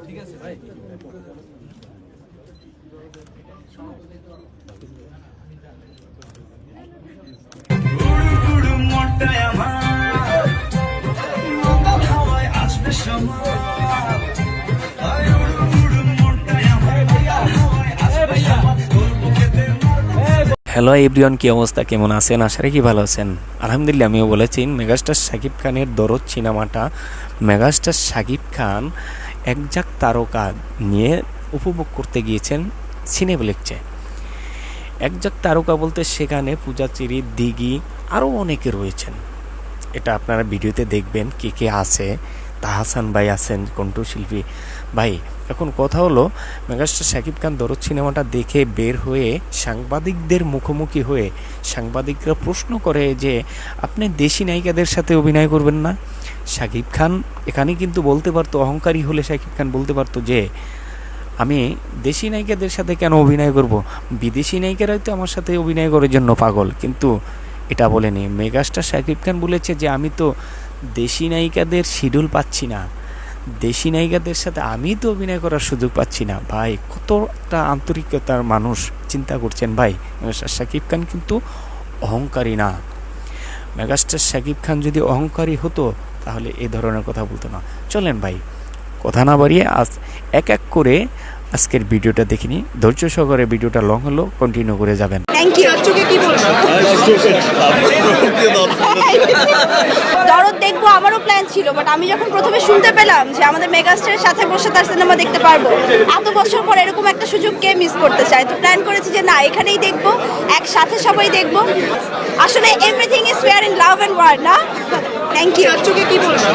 ঠিক আছে ভাই। হ্যালো এভরিওয়ান, কি অবস্থা, কেমন আছেন? আশা রাখি ভালো আছেন। আলহামদুলিল্লাহ আমিও বলেছি। মেগাস্টার শাকিব খানের দরদ সিনেমাটা মেগাস্টার শাকিব খান একজাক তারকা নিয়ে উপভোগ করতে গিয়েছেন সিনেপ্লেক্সে। একজাক তারকা বলতে সেখানে পূজাচেরি, দিঘি আরও অনেকে রয়েছেন। এটা আপনারা ভিডিওতে দেখবেন কে কে আছে। তাহসান ভাই আছেন, কণ্ঠশিল্পী ভাই। এখন কথা হলো, মেগাস্টার শাকিব খান দরদ সিনেমাটা দেখে বের হয়ে সাংবাদিকদের মুখোমুখি হয়ে সাংবাদিকরা প্রশ্ন করে যে আপনি দেশি নায়িকাদের সাথে অভিনয় করবেন না? শাকিব খান এখানে কিন্তু বলতে পারতো, অহংকারী হলে শাকিব খান বলতে পারতো যে আমি দেশি নায়িকাদের সাথে কেন অভিনয় করব, বিদেশি নায়িকারাই তো আমার সাথে অভিনয় করার জন্য পাগল। কিন্তু এটা বলেনি। মেগাস্টার শাকিব খান বলেছে যে আমি তো দেশি নায়িকাদের শিডিউল পাচ্ছি না, দেশি নায়িকাদের সাথে আমি তো অভিনয় করার সুযোগ পাচ্ছি না। ভাই, কতটা আন্তরিকতার মানুষ, চিন্তা করছেন ভাই। মেগাস্টার শাকিব খান কিন্তু অহংকারী না। মেগাস্টার শাকিব খান যদি অহংকারী হতো তাহলে এই ধরনের কথা বলতো না। চলেন ভাই, কথা না বাড়িয়ে আজ এক এক করে আজকের ভিডিওটা দেখিনি। ধৈর্য সহকারে ভিডিওটা লং হলো, কন্টিনিউ করে যাবেন। Thank you. কি বলবো, দরদ দেখবো আমারও প্ল্যান ছিল, বাট আমি যখন প্রথমে শুনতে পেলাম যে আমাদের মেগাস্টারের সাথে বসে তার সিনেমা দেখতে পারবো, এত বছর পর এরকম একটা সুযোগ কে মিস করতে চায়, তো প্ল্যান করেছি যে না, এখানেই দেখবো, একসাথে সবাই দেখবো। আসলে everything is fair in love and war, না? Thank you. কি বলবো,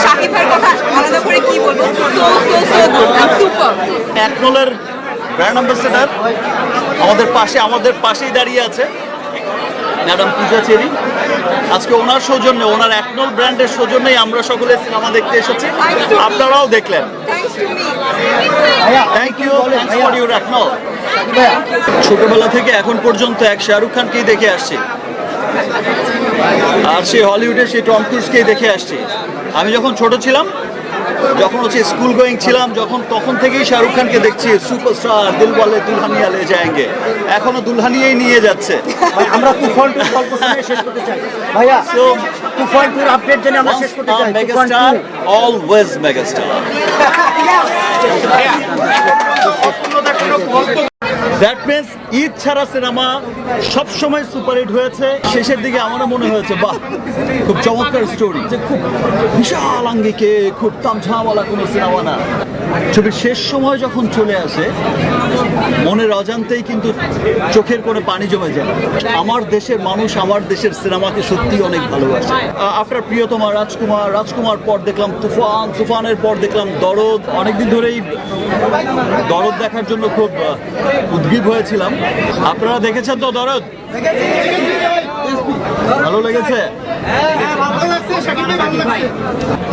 শাকিব ভাইয়ের কথা আলাদা করে কি বলবো, সুপার। একনোলের ব্র্যান্ড অ্যাম্বাসেডর আমাদের পাশেই দাঁড়িয়ে আছে ম্যাডাম পূজাচেরি। আজকে ওনার সৌজন্যে, ওনার একনোল ব্র্যান্ডের সৌজন্যেই আমরা সকলে সিনেমা দেখতে এসেছি, আপনারাও দেখলেন। Thank you for your acknowledge. ছোটবেলা থেকে এখন পর্যন্ত এক শাহরুখ খানকেই দেখে আসছি, আর সেই হলিউডে সেই টম ক্রুজকেই দেখে আসছি। আমি যখন ছোট ছিলাম, যখন স্কুল গোয়িং ছিলাম, তখন থেকেই শাহরুখ খানকে দেখছি সুপারস্টার, দিলওয়ালে দুলহানিয়া লে যায়েঙ্গে। এখনো দুলহানিয়াই নিয়ে যাচ্ছে। আমরা তুফান টুর গল্প শুনে শেষ করতে চাই ভাইয়া। সো তুফান টুর আপডেট জেনে আমরা শেষ করতে চাই। Megastar, always megastar. That means Eid ছাড়া সিনেমা সবসময় সুপারহিট হয়েছে। শেষের দিকে আমারও মনে হয়েছে বাহ, খুব চমৎকার স্টোরি, যে খুব বিশাল আঙ্গিকে, খুব তামঝাওয়ালা কোনো সিনেমা না। ছবির শেষ সময় যখন চলে আসে, মনের অজান্তেই কিন্তু চোখের কোনো পানি জমে যায়। আমার দেশের মানুষ আমার দেশের সিনেমাকে সত্যি অনেক ভালোবাসে। আপনার প্রিয়তমা রাজকুমার পর দেখলাম তুফানের পর দেখলাম দরদ। অনেকদিন ধরেই দরদ দেখার জন্য খুব উদ্গ্রীব হয়েছিলাম। আপনারা দেখেছেন তো দরদ? ভালো লেগেছে?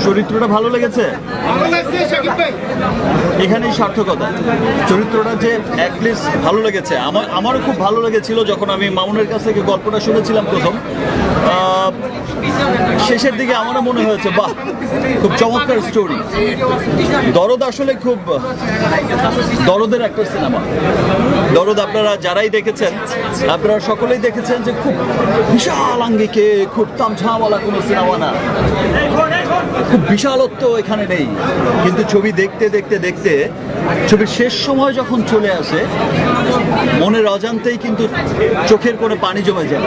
চরিত্রটা ভালো লেগেছে? এখানেই সার্থকতা। চরিত্রটা যে অ্যাটলিস্ট ভালো লেগেছে। আমারও খুব ভালো লেগেছিল যখন আমি মামুনের কাছ থেকে গল্পটা শুনেছিলাম প্রথম। শেষের দিকে আমারও মনে হয়েছে বাহ, খুব চমৎকার স্টোরি। দরদ আসলে খুব দরদের একটা সিনেমা। দরদ আপনারা যারাই দেখেছেন, আপনারা সকলেই দেখেছেন যে খুব বিশাল আঙ্গিকে, খুব তামঝাওয়ালা কোনো সিনেমা না। খুব বিশালত্ব এখানে নেই, কিন্তু ছবি দেখতে দেখতে দেখতে ছবির শেষ সময় যখন চলে আসে, মনের অজান্তেই কিন্তু চোখের কোনো পানি জমে যায়।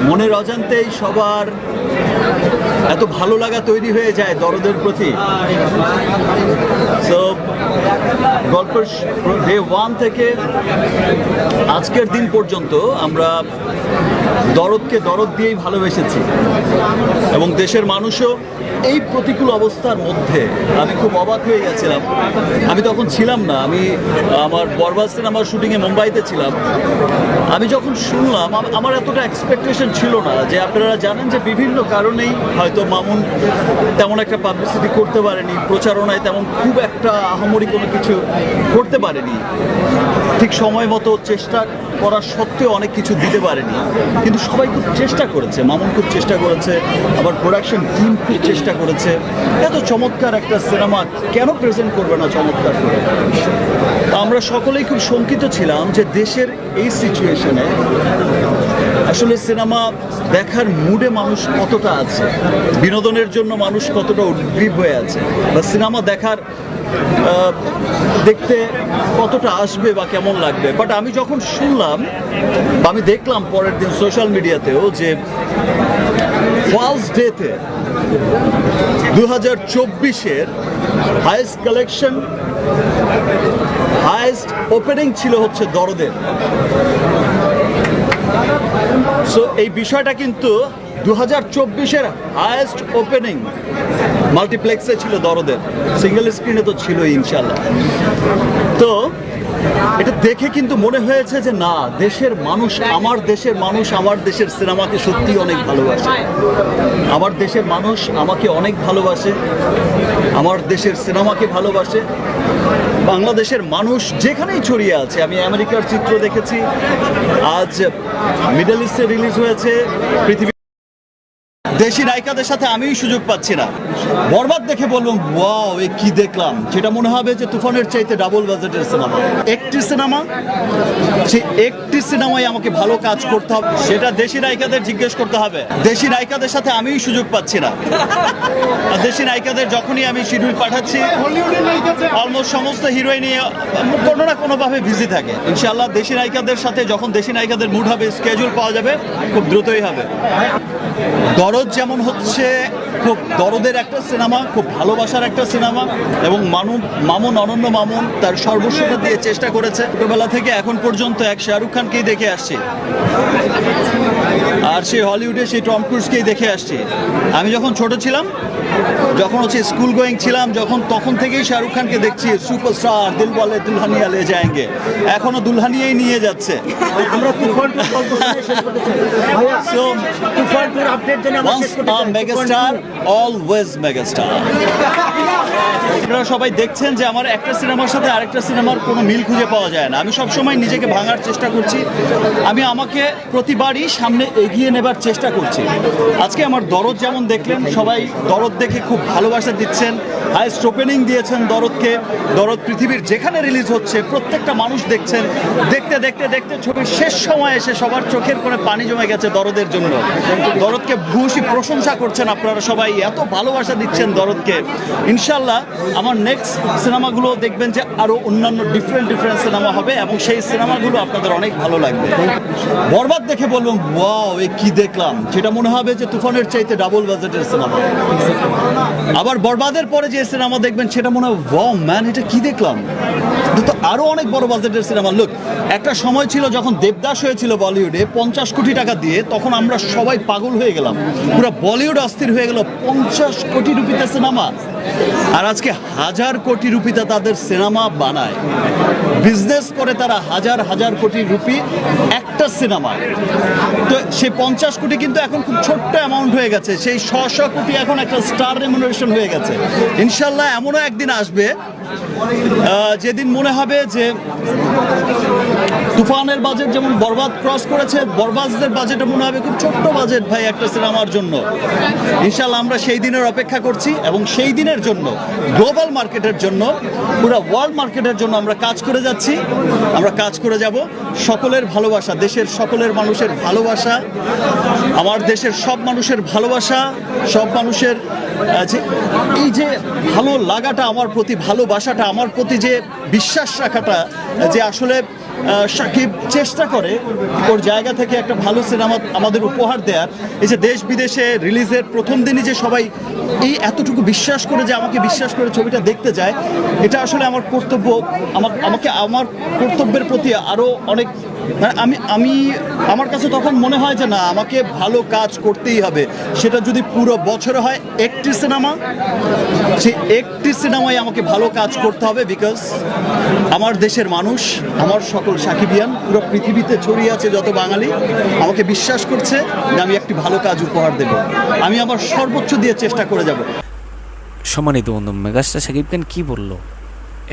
মনের অজান্তেই সবার এত ভালো লাগা তৈরি হয়ে যায় দরদের প্রতি। সো গল্পের ডে 1 থেকে আজকের দিন পর্যন্ত আমরা দরদকে দরদ দিয়েই ভালোবেসেছি, এবং দেশের মানুষও এই প্রতিকূল অবস্থার মধ্যে আমি খুব অবাক হয়ে গেছিলাম। আমি তখন ছিলাম না, আমি আমার বরবাদ সিনেমার শুটিংয়ে মুম্বাইতে ছিলাম। আমি যখন শুনলাম, আমার এতটা এক্সপেকটেশন ছিল না। যে আপনারা জানেন যে বিভিন্ন কারণেই হয়তো মামুন তেমন একটা পাবলিসিটি করতে পারেনি, প্রচারণায় তেমন খুব একটা আহামরি কোনো কিছু করতে পারেনি, ঠিক সময় মতো চেষ্টা করা সত্ত্বেও অনেক কিছু দিতে পারেনি। কিন্তু সবাই খুব চেষ্টা করেছে, মামুন খুব চেষ্টা করেছে, আবার প্রোডাকশন টিম খুব চেষ্টা করেছে। এত চমৎকার একটা সিনেমা কেন প্রেজেন্ট করবে না চমৎকার করে? আমরা সকলেই খুব শঙ্কিত ছিলাম যে দেশের এই সিচুয়েশনে আসলে সিনেমা দেখার মুডে মানুষ কতটা আছে, বিনোদনের জন্য মানুষ কতটা উদ্গ্রীব হয়ে আছে, বা সিনেমা দেখার দেখতে কতটা আসবে বা কেমন লাগবে। বাট আমি যখন শুনলাম, আমি দেখলাম পরের দিন সোশ্যাল মিডিয়াতেও যে ফার্স্ট ডেতে 2024-এর হাইয়েস্ট কালেকশন, হাইয়েস্ট ওপেনিং ছিল হচ্ছে দরদের। সো এই বিষয়টা কিন্তু 2024-এর হাইয়েস্ট ওপেনিং মাল্টিপ্লেক্সে ছিল দরদের, সিঙ্গেল স্ক্রিনে তো ছিলই ইনশাল্লাহ। তো এটা দেখে কিন্তু মনে হয়েছে যে না, দেশের মানুষ, আমার দেশের মানুষ আমার দেশের সিনেমাকে সত্যি অনেক ভালোবাসে, আমার দেশের মানুষ আমাকে অনেক ভালোবাসে, আমার দেশের সিনেমাকে ভালোবাসে। বাংলাদেশের মানুষ যেখানেই ছড়িয়ে আছে, আমি আমেরিকার চিত্র দেখেছি, আজ মিডল ইস্টে রিলিজ হয়েছে, পৃথিবী দেশি নায়িকাদের সাথে আমিই সুযোগ পাচ্ছি না। বরবাদ দেখে বললাম ওয়াও, এ কি দেখলাম, যেটা মনে হবে যে তুফানের চাইতে ডাবল বাজেটের সিনেমা। একটি সিনেমা, সেই একটি সিনেমায় আমাকে ভালো কাজ করতে হবে, সেটা দেশি নায়িকাদের জিজ্ঞেস করতে হবে। দেশি নায়িকাদের সাথে আমিই সুযোগ পাচ্ছি না। আর দেশি নায়িকাদের যখনই আমি শিডিউল পাঠাচ্ছি, অলমোস্ট সমস্ত হিরোইনই কোনো না কোনোভাবে বিজি থাকে। ইনশাআল্লাহ দেশি নায়িকাদের সাথে যখন দেশি নায়িকাদের মুড হবে, স্কেজুল পাওয়া যাবে, খুব দ্রুতই হবে। দরদ যেমন হচ্ছে খুব দরদের একটা সিনেমা, খুব ভালোবাসার একটা সিনেমা, এবং মামুন অনন্য মামুন তার সর্বস্বতা দিয়ে চেষ্টা করেছে। ছোটবেলা থেকে এখন পর্যন্ত এক শাহরুখ খানকেই দেখে আসছি, আর সেই হলিউডে সেই টম ক্রুজকেই দেখে আসছি। আমি যখন ছোট ছিলাম, যখন হচ্ছে স্কুল গোয়িং ছিলাম, তখন থেকেই শাহরুখ খানকে দেখছি সুপারস্টার, দিল বলে দুলহানিয়া লে যায়েঙ্গে, এখনো দুলহানিয়াই নিয়ে যাচ্ছে। আমরা তুফান টুর গল্প শুনে শেষ করতে চাই। ভাইয়া, So, তুফান টুর আপডেট জেনে আমরা শেষ করতে once a চাই। megastar, always megastar. আপনারা সবাই দেখছেন যে আমার একটা সিনেমার সাথে আরেকটা সিনেমার কোনো মিল খুঁজে পাওয়া যায় না। আমি সবসময় নিজেকে ভাঙার চেষ্টা করছি, আমি আমাকে প্রতিবারই সামনে এগিয়ে নেবার চেষ্টা করছি। আজকে আমার দরদ যেমন দেখলেন, সবাই দরদ দেখে খুব ভালোবাসা দিচ্ছেন, হাইয়েস্ট ওপেনিং দিয়েছেন দরদকে। দরদ পৃথিবীর যেখানে রিলিজ হচ্ছে প্রত্যেকটা মানুষ দেখছেন, দেখতে দেখতে দেখতে ছবির শেষ সময় এসে সবার চোখের কোণে পানি জমে গেছে দরদের জন্য। দরদকে ভূয়সী প্রশংসা করছেন আপনারা সবাই, এত ভালোবাসা দিচ্ছেন দরদকে। ইনশাল্লাহ আমার নেক্সট সিনেমাগুলো দেখবেন যে আরও অন্যান্য ডিফারেন্ট সিনেমা হবে, এবং সেই সিনেমাগুলো আপনাদের অনেক ভালো লাগবে। বরবাদ দেখে বললাম ওয়াও, এ কি দেখলাম, যেটা মনে হবে যে তুফানের চাইতে ডাবল বাজেটের সিনেমা। আবার বরবাদের পরে যে সিনেমা দেখবেন সেটা মনে হয় ওয়াও ম্যান, এটা কি দেখলাম, এটা তো আরো অনেক বড় বাজেটের সিনেমা। লুক, একটা সময় ছিল যখন দেবদাস হয়েছিল বলিউডে 50 কোটি টাকা দিয়ে, তখন আমরা সবাই পাগল হয়ে গেলাম, পুরো বলিউড অস্থির হয়ে গেল। 50 কোটি রুপিতে সিনেমা, আর আজকে 1000 কোটি রুপিতে তাদের সিনেমা বানায়, বিজনেস করে তারা হাজার কোটি রুপি একটা সিনেমা। তো সেই 50 কোটি কিন্তু এখন খুব ছোট্ট অ্যামাউন্ট হয়ে গেছে, সেই 100 কোটি এখন একটা স্টার রেমুনারেশন হয়ে গেছে। ইনশাল্লাহ এমনও একদিন আসবে যেদিন মনে হবে যে তুফানের বাজেট যেমন বরবাদ ক্রস করেছে, বরবাদদের বাজেটে মনে হবে খুব ছোট্ট বাজেট ভাই একটা সিনেমার জন্য। ইনশাল্লাহ আমরা সেই দিনের অপেক্ষা করছি, এবং সেই দিনের জন্য গ্লোবাল মার্কেটের জন্য, পুরো ওয়ার্ল্ড মার্কেটের জন্য আমরা কাজ করে যাচ্ছি, আমরা কাজ করে যাব। সকলের ভালোবাসা, দেশের সকলের মানুষের ভালোবাসা, আমার দেশের সব মানুষের ভালোবাসা, সব মানুষের এই যে ভালো লাগাটা আমার প্রতি, ভালোবাসাটা আমার প্রতি, যে বিশ্বাস রাখাটা, যে আসলে শাকিব চেষ্টা করে ওর জায়গা থেকে একটা ভালো সিনেমা আমাদের উপহার দেওয়ার। এই যে দেশ বিদেশে রিলিজের প্রথম দিনই যে সবাই এই এতটুকু বিশ্বাস করে যে আমাকে বিশ্বাস করে ছবিটা দেখতে যায়, এটা আসলে আমার কর্তব্য। আমাকে আমার কর্তব্যের প্রতি আরও অনেক মানে আমি আমার কাছে তখন মনে হয় যে না, আমাকে ভালো কাজ করতেই হবে। সেটা যদি পুরো বছরে হয় একটি সিনেমা, সেই একটি সিনেমায় আমাকে ভালো কাজ করতে হবে। বিকজ আমার দেশের মানুষ, আমার সকল সাকিবিয়ান পুরো পৃথিবীতে ছড়িয়ে আছে যত বাঙালি, আমাকে বিশ্বাস করছে যে আমি একটি ভালো কাজ উপহার দেব। আমি আমার সর্বোচ্চ দিয়ে চেষ্টা করে যাব। সম্মানিত বন্ধু, মেগাস্টার শাকিব খান কি বলল,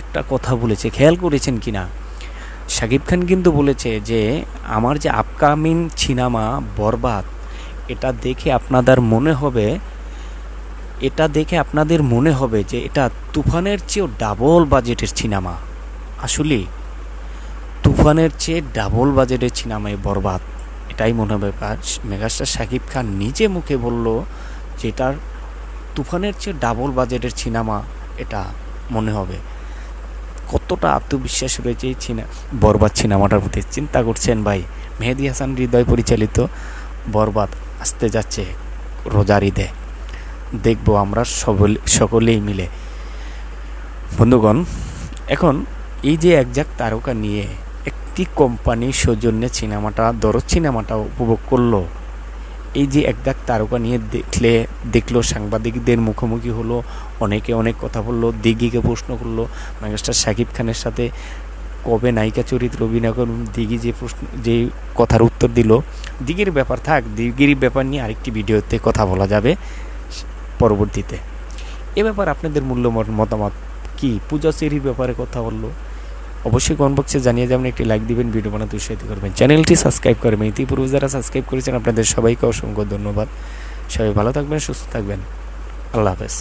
একটা কথা বলেছে, খেয়াল করেছেন কিনা? শাকিব খান কিন্তু বলেছে যে আমার যে আপকামিং সিনেমা বরবাদ, এটা দেখে আপনাদের মনে হবে যে এটা তুফানের চেয়েও ডাবল বাজেটের সিনেমা। আসলে তুফানের চেয়ে ডাবল বাজেটের সিনেমা এই বরবাদ, এটাই মনে হবে। মেগাস্টার শাকিব খান নিজে মুখে বলল যে এটার তুফানের চেয়ে ডাবল বাজেটের সিনেমা এটা মনে হবে। কতটা আত্মবিশ্বাস রয়েছে এই বরবাদ সিনেমাটার প্রতি, চিন্তা করছেন ভাই। মেহেদী হাসান হৃদয় পরিচালিত বরবাদ আসতে যাচ্ছে রোজার ঈদে, দেখব আমরা সকলেই মিলে। বন্ধুগণ, এখন এই যে একজাক তারকা নিয়ে একটি কোম্পানি সৌজন্যে দরদ সিনেমাটা উপভোগ করলো, এই যে একজাক তারকা নিয়ে দেখলো সাংবাদিকদের মুখোমুখি হলো, অনেকে অনেক কথা বললো, দিঘিকে প্রশ্ন করলো মেগাস্টার শাকিব খানের সাথে কবে নায়িকা চরিত্র অভিনয় করুন। দিঘি যে কথার উত্তর দিল, দিঘির ব্যাপার থাক, দিঘির ব্যাপার নিয়ে আরেকটি ভিডিওতে কথা বলা যাবে পরবর্তীতে। এ ব্যাপার আপনাদের মূল্যবান মতামত কি? পূজা চেরির ব্যাপারে কথা বললো, অবশ্যই কমেন্ট বক্সে জানিয়ে যাবেন, একটি লাইক দিবেন, ভিডিও বানাতে উৎসাহিত করবেন, চ্যানেলটি সাবস্ক্রাইব করবেন। ইতিপূর্বে যারা সাবস্ক্রাইব করেছেন আপনাদের সবাইকে অসংখ্য ধন্যবাদ। সবাই ভালো থাকবেন, সুস্থ থাকবেন, আল্লাহ হাফেজ।